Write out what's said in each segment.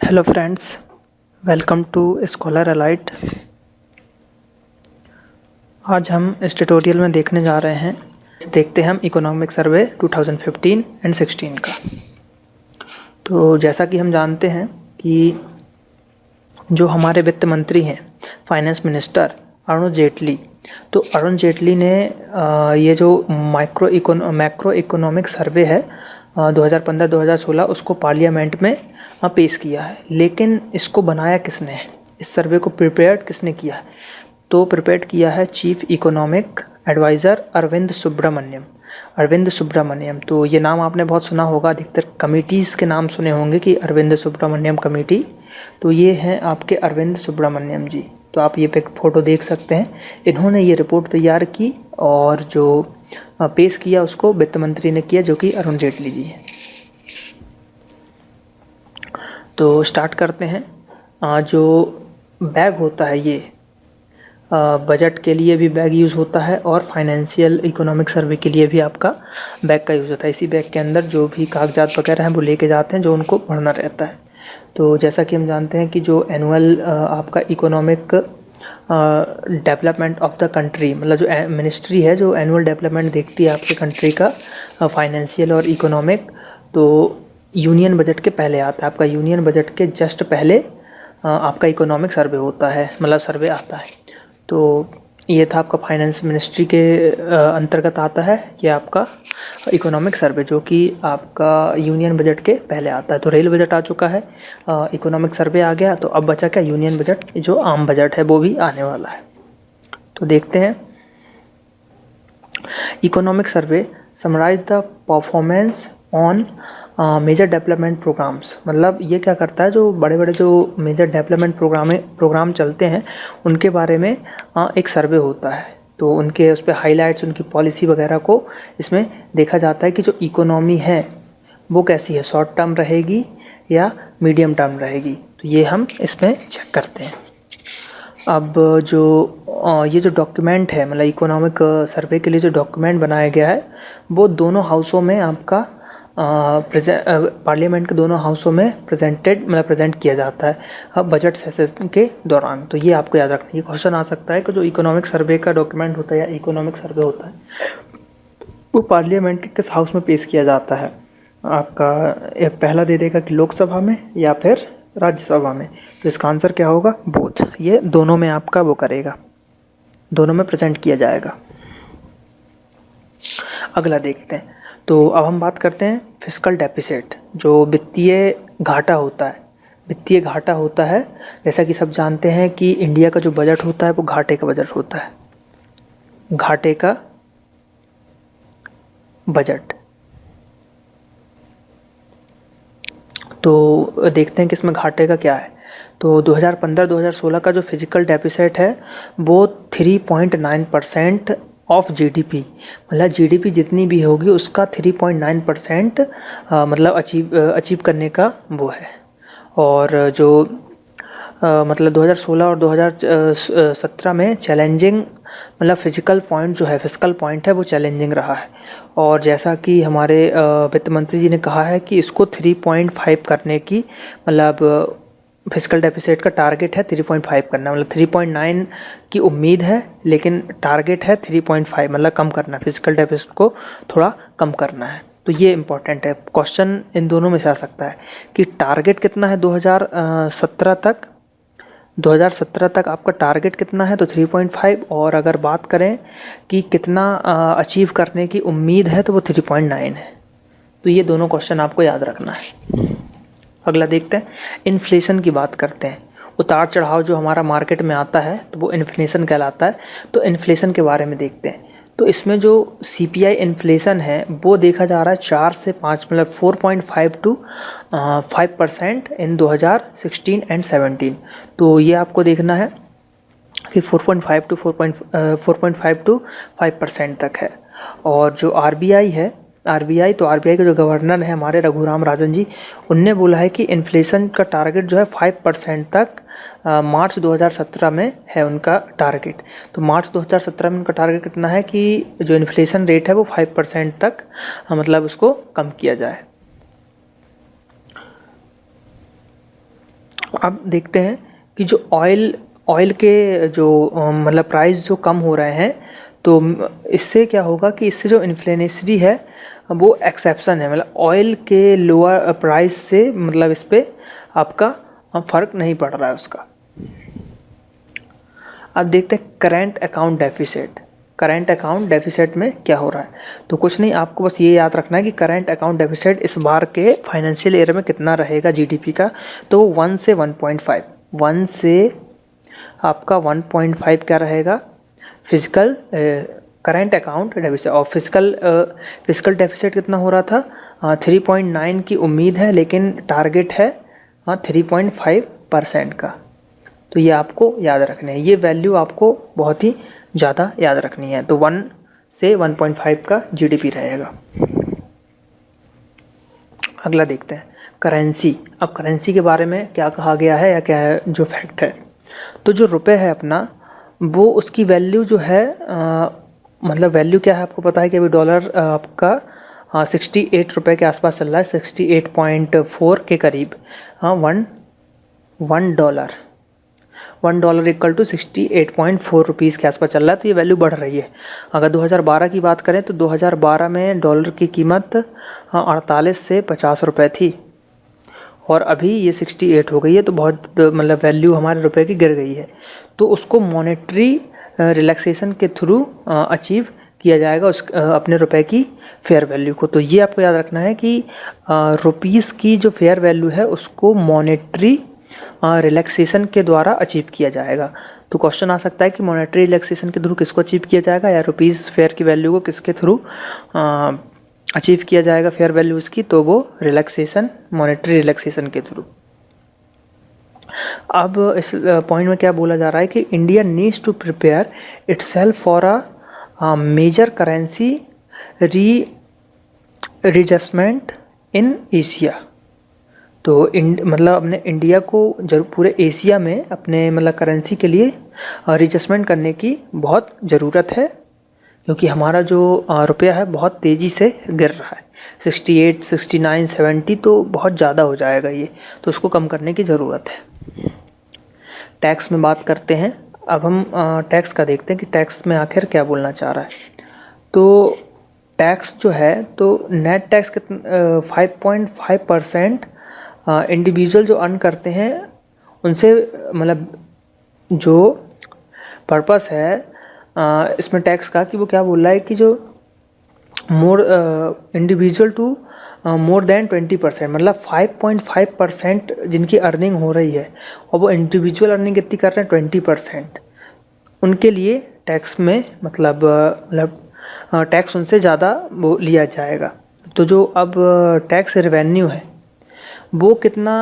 Hello friends, welcome to Scholar Alight. आज हम इस ट्यूटोरियल में देखने जा रहे हैं, देखते हैं हम इकोनॉमिक सर्वे 2015 एंड 16 का। तो जैसा कि हम जानते हैं कि जो हमारे वित्त मंत्री हैं, फाइनेंस मिनिस्टर अरुण जेटली, तो अरुण जेटली ने ये जो मैक्रो इकोनॉमिक सर्वे है 2015-2016 उसको पार्लियामेंट में पेश किया है। लेकिन इसको बनाया किसने है, इस सर्वे को प्रिपेयर किसने किया है? तो प्रिपेयर किया है chief economic adviser Arvind Subramanian. तो ये नाम आपने बहुत सुना होगा, अधिकतर कमिटीज़ के नाम सुने होंगे कि अरविंद सुब्रमण्यम कमेटी। तो ये हैं आपके अरविंद सुब्रमण्यम जी। तो आप ये पिक फोटो देख सकते हैं। इन्होंने ये रिपोर्ट तैयार की और जो पेश किया उसको वित्त मंत्री ने किया, जो कि अरुण जेटली जी हैं। तो स्टार्ट करते हैं। जो बैग होता है ये बजट के लिए भी बैग यूज़ होता है और फाइनेंशियल इकोनॉमिक सर्वे के लिए भी आपका बैग का यूज़ होता है। इसी बैग के अंदर जो भी कागजात वगैरह हैं वो लेके जाते हैं जो उनको पढ़ना रहता है। तो जैसा कि हम जानते हैं कि जो एनुअल आपका economic development of the country, मतलब जो मिनिस्ट्री है जो एनुअल डेवलपमेंट देखती है आपके कंट्री का फाइनेंशियल और इकोनॉमिक, तो यूनियन बजट के पहले आता है। आपका यूनियन बजट के जस्ट पहले आपका इकोनॉमिक सर्वे होता है, मतलब सर्वे आता है। तो ये था आपका फाइनेंस मिनिस्ट्री के अंतर्गत आता है ये आपका इकोनॉमिक सर्वे, जो कि आपका यूनियन बजट के पहले आता है। तो रेल बजट आ चुका है, इकोनॉमिक सर्वे आ गया, तो अब बचा क्या, यूनियन बजट, जो आम बजट है वो भी आने वाला है। तो देखते हैं। Economic survey summarise the performance on major development programmes, मतलब ये क्या करता है, जो बड़े बड़े जो मेजर डेवलपमेंट प्रोग्राम चलते हैं उनके बारे में एक सर्वे होता है। तो उनके उस पर हाईलाइट्स, उनकी पॉलिसी वगैरह को इसमें देखा जाता है कि जो इकोनॉमी है वो कैसी है, शॉर्ट टर्म रहेगी या मीडियम टर्म रहेगी। तो ये हम इसमें चेक करते हैं। अब जो ये जो डॉक्यूमेंट है, मतलब इकोनॉमिक सर्वे के लिए जो डॉक्यूमेंट बनाया गया है वो दोनों हाउसों में आपका पार्लियामेंट के दोनों हाउसों में प्रेजेंट किया जाता है बजट सेशन के दौरान। तो ये आपको याद रखना है। ये क्वेश्चन आ सकता है कि जो इकोनॉमिक सर्वे का डॉक्यूमेंट होता है या इकोनॉमिक सर्वे होता है वो पार्लियामेंट के किस हाउस में पेश किया जाता है। आपका पहला दे देगा कि लोकसभा में या फिर राज्यसभा में। तो इसका आंसर क्या होगा, बोथ। ये दोनों में आपका वो करेगा, दोनों में प्रेजेंट किया जाएगा। अगला देखते हैं। तो अब हम बात करते हैं फिस्कल डेफिसिट, जो वित्तीय घाटा होता है। वित्तीय घाटा होता है, जैसा कि सब जानते हैं कि इंडिया का जो बजट होता है वो घाटे का बजट होता है, घाटे का बजट। तो देखते हैं कि इसमें घाटे का क्या है। तो 2015-2016 का जो फिजिकल डेफिसिट है वो 3.9% ऑफ जीडीपी, मतलब जीडीपी जितनी भी होगी उसका 3.9% मतलब अचीव करने का वो है। और जो मतलब 2016 और 2017 में चैलेंजिंग, मतलब फिजिकल पॉइंट जो है, फिजिकल पॉइंट है वो चैलेंजिंग रहा है। और जैसा कि हमारे वित्त मंत्री जी ने कहा है कि इसको 3.5 करने की, मतलब फिजिकल डेफिसिट का टारगेट है 3.5 करना, मतलब 3.9 की उम्मीद है लेकिन टारगेट है 3.5, मतलब कम करना, फिजिकल डेफिसिट को थोड़ा कम करना है। तो ये इम्पोर्टेंट है, क्वेश्चन इन दोनों में से आ सकता है कि टारगेट कितना है 2017 तक आपका टारगेट कितना है, तो 3.5। और अगर बात करें कि कितना अचीव करने की उम्मीद है तो वो 3.9 है। तो ये दोनों क्वेश्चन आपको याद रखना है। अगला देखते हैं, इन्फ्लेशन की बात करते हैं। उतार चढ़ाव जो हमारा मार्केट में आता है तो वो इन्फ्लेशन कहलाता है। तो इन्फ्लेशन के बारे में देखते हैं। तो इसमें जो सीपीआई इन्फ्लेशन है वो देखा जा रहा है 4 से 5, मतलब 4.5 to 5% इन 2016 एंड 17। तो ये आपको देखना है कि 4.5 to 5% तक है। और जो आरबीआई है, तो आरबीआई के जो गवर्नर है हमारे रघुराम राजन जी, उनने बोला है कि इन्फ्लेशन का टारगेट जो है 5% तक मार्च 2017 में है उनका टारगेट। तो मार्च 2017 में उनका टारगेट कितना है कि जो इन्फ्लेशन रेट है वो 5% तक मतलब उसको कम किया जाए। अब देखते हैं कि जो ऑयल के जो मतलब प्राइस जो कम हो रहे हैं, तो इससे क्या होगा कि इससे जो इन्फ्लेशनरी है वो एक्सेप्शन है, मतलब ऑयल के लोअर प्राइस से मतलब इस पर आपका फ़र्क नहीं पड़ रहा है उसका। अब देखते हैं current account deficit. Current account deficit में क्या हो रहा है, तो कुछ नहीं, आपको बस ये याद रखना है कि करंट अकाउंट डेफिसिट इस बार के फाइनेंशियल ईयर में कितना रहेगा जीडीपी का, तो 1 से 1.5, 1 से आपका 1.5 क्या रहेगा फिजिकल करंट अकाउंट डेफिसिट। और फिजिकल डेफिसिट कितना हो रहा था 3.9 की उम्मीद है, लेकिन टारगेट है 3.5% का। तो ये आपको याद रखना है, ये वैल्यू आपको बहुत ही ज़्यादा याद रखनी है। तो 1 से 1.5 का जीडीपी रहेगा। अगला देखते हैं करेंसी। अब करेंसी के बारे में क्या कहा गया है या क्या है जो फैक्ट है, तो जो रुपए है अपना, वो उसकी वैल्यू जो है मतलब वैल्यू क्या है आपको पता है कि अभी डॉलर आपका 68 रुपये के आसपास चल रहा है, 68.4 के करीब। हाँ, one dollar equal to 68.4 rupees के आसपास चल रहा है। तो ये वैल्यू बढ़ रही है। अगर 2012 की बात करें तो 2012 में डॉलर की कीमत 48 से 50 रुपये थी, और अभी ये 68 हो गई है। तो बहुत मतलब वैल्यू हमारे रुपए की गिर गई है। तो उसको मॉनेटरी रिलैक्सेशन के थ्रू अचीव किया जाएगा उस अपने रुपए की फेयर वैल्यू को। तो ये आपको याद रखना है कि रुपीज़ की जो फेयर वैल्यू है उसको मॉनेटरी रिलैक्सेशन के द्वारा अचीव किया जाएगा। तो क्वेश्चन आ सकता है कि मॉनेटरी रिलैक्सेशन के थ्रू किसको अचीव किया जाएगा, या रुपीज़ फेयर की वैल्यू को किसके थ्रू अचीव किया जाएगा फेयर वैल्यू उसकी, तो वो रिलैक्सेशन, मॉनेटरी रिलैक्सेशन के थ्रू। अब इस पॉइंट में क्या बोला जा रहा है कि India needs to prepare itself for a major currency readjustment in Asia. तो मतलब अपने इंडिया को पूरे एशिया में अपने मतलब करेंसी के लिए रीएडजस्टमेंट करने की बहुत ज़रूरत है, क्योंकि हमारा जो रुपया है बहुत तेज़ी से गिर रहा है, 68, 69, 70 तो बहुत ज़्यादा हो जाएगा ये, तो उसको कम करने की ज़रूरत है। टैक्स में बात करते हैं। अब हम टैक्स का देखते हैं कि टैक्स में आखिर क्या बोलना चाह रहा है। तो टैक्स जो है, तो नेट टैक्स कितना 5.5% इंडिविजुअल जो अर्न करते हैं उनसे, मतलब जो पर्पस है इसमें टैक्स का, कि वो क्या बोल रहा है कि जो more individual to more than 20%, मतलब 5.5% जिनकी अर्निंग हो रही है और वो इंडिविजुअल अर्निंग कितनी कर रहे हैं 20%, उनके लिए टैक्स में मतलब टैक्स उनसे ज़्यादा वो लिया जाएगा। तो जो अब टैक्स रेवेन्यू है वो कितना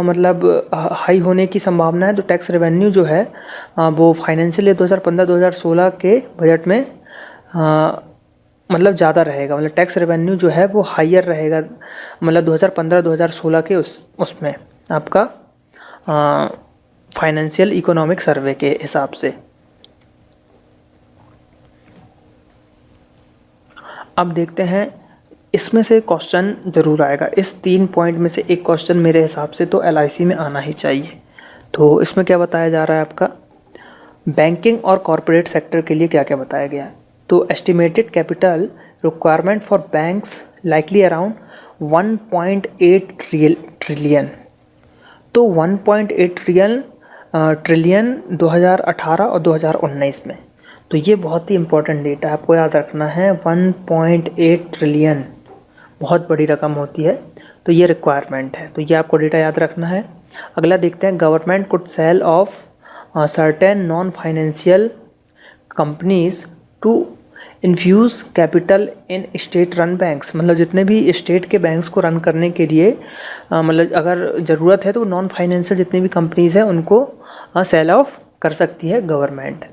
मतलब हाई होने की संभावना है। तो टैक्स रेवेन्यू जो है वो फाइनेंशियल ईयर 2015-2016 के बजट में मतलब ज़्यादा रहेगा, मतलब टैक्स रेवेन्यू जो है वो हाईयर रहेगा, मतलब 2015-2016 के उसमें आपका फाइनेंशियल इकोनॉमिक सर्वे के हिसाब से। अब देखते हैं, इसमें से क्वेश्चन ज़रूर आएगा, इस 3 पॉइंट में से एक क्वेश्चन मेरे हिसाब से तो एलआईसी में आना ही चाहिए। तो इसमें क्या बताया जा रहा है आपका, बैंकिंग और कॉरपोरेट सेक्टर के लिए क्या क्या बताया गया है। तो estimated capital requirement for banks likely around 1.8 trillion. तो 1.8 ट्रिलियन 2018 और 2019 में। तो ये बहुत ही इंपॉर्टेंट डेटा आपको याद रखना है, 1.8 ट्रिलियन बहुत बड़ी रकम होती है। तो ये रिक्वायरमेंट है, तो ये आपको डेटा याद रखना है। अगला देखते हैं, government could sell off certain non financial companies to infuse capital in state run banks. मतलब जितने भी स्टेट के बैंक्स को रन करने के लिए मतलब अगर ज़रूरत है तो नॉन फाइनेंशियल जितनी भी कंपनीज़ हैं उनको सेल ऑफ कर सकती है गवर्नमेंट।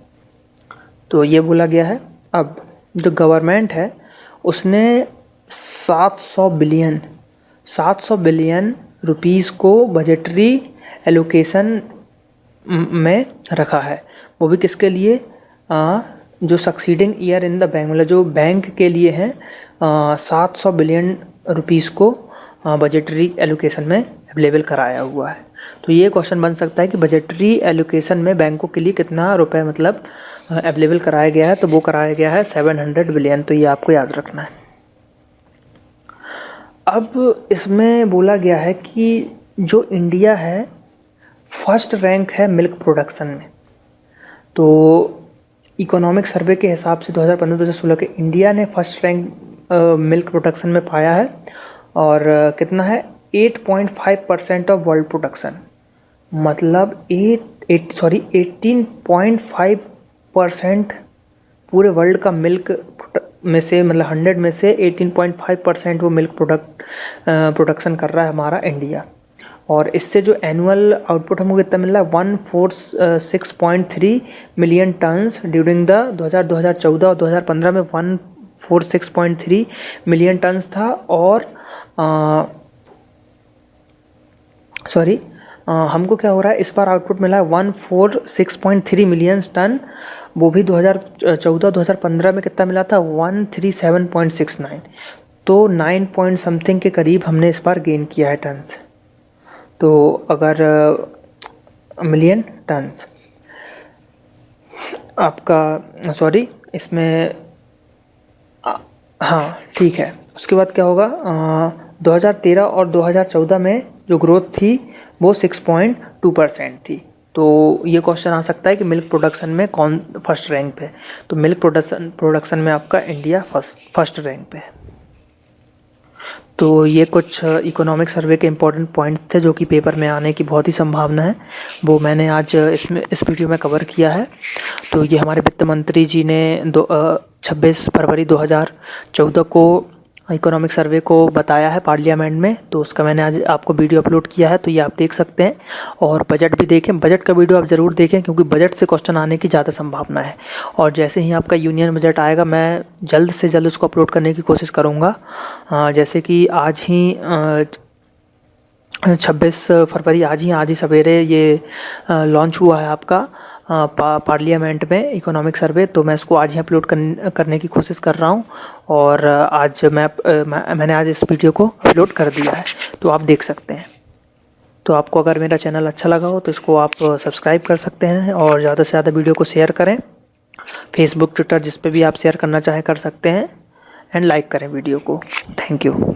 तो ये बोला गया है। अब जो गवर्नमेंट है उसने 700 बिलियन रुपीस को बजटरी एलोकेशन में रखा है, वो भी किसके लिए, जो succeeding year in the bank, मतलब जो बैंक के लिए हैं 700 बिलियन रुपीस को बजटरी एलोकेशन में अवेलेबल कराया हुआ है। तो ये क्वेश्चन बन सकता है कि बजटरी एलोकेशन में बैंकों के लिए कितना रुपए मतलब अवेलेबल कराया गया है, तो वो कराया गया है 700 बिलियन। तो ये आपको याद रखना है। अब इसमें बोला गया है कि जो इंडिया है फर्स्ट रैंक है मिल्क प्रोडक्शन में। तो इकोनॉमिक सर्वे के हिसाब से 2015-2016 के इंडिया ने फर्स्ट रैंक मिल्क प्रोडक्शन में पाया है, और कितना है 8.5% ऑफ वर्ल्ड प्रोडक्शन, मतलब 18.5% पूरे वर्ल्ड का मिल्क में से, मतलब 100 में से 18.5% वो मिल्क प्रोडक्शन कर रहा है हमारा इंडिया। और इससे जो एनुअल आउटपुट हमको कितना मिल रहा है 146.3 मिलियन टन्स ड्यूरिंग द 2014 और 2015 में 146.3 मिलियन टन्स था। और हमको क्या हो रहा है इस बार आउटपुट मिला है 146.3 मिलियन टन, वो भी 2014-2015 में कितना मिला था 137.69, तो 9 पॉइंट समथिंग के करीब हमने इस बार गेन किया है टन्स। तो अगर मिलियन टन्स आपका इसमें हाँ ठीक है। उसके बाद क्या होगा 2013 और 2014 में जो ग्रोथ थी वो 6.2% थी। तो ये क्वेश्चन आ सकता है कि मिल्क प्रोडक्शन में कौन फर्स्ट रैंक पे है, तो मिल्क प्रोडक्शन में आपका इंडिया फर्स्ट रैंक पे है। तो ये कुछ इकोनॉमिक सर्वे के इम्पोर्टेंट पॉइंट्स थे जो कि पेपर में आने की बहुत ही संभावना है, वो मैंने आज इस वीडियो में कवर किया है। तो ये हमारे वित्त मंत्री जी ने 26 फरवरी 2014 को इकोनॉमिक सर्वे को बताया है पार्लियामेंट में, तो उसका मैंने आज आपको वीडियो अपलोड किया है, तो ये आप देख सकते हैं। और बजट भी देखें, बजट का वीडियो आप ज़रूर देखें क्योंकि बजट से क्वेश्चन आने की ज़्यादा संभावना है। और जैसे ही आपका यूनियन बजट आएगा मैं जल्द से जल्द उसको अपलोड करने की कोशिश करूँगा। जैसे कि आज ही 26 फरवरी आज ही सवेरे ये लॉन्च हुआ है आपका पार्लियामेंट में इकोनॉमिक सर्वे, तो मैं इसको आज ही अपलोड करने की कोशिश कर रहा हूँ। और आज मैंने आज इस वीडियो को अपलोड कर दिया है, तो आप देख सकते हैं। तो आपको अगर मेरा चैनल अच्छा लगा हो तो इसको आप सब्सक्राइब कर सकते हैं और ज़्यादा से ज़्यादा वीडियो को शेयर करें। फेसबुक, ट्विटर जिस पे भी आप शेयर करना चाहें कर सकते हैं, एंड लाइक करें वीडियो को। Thank you.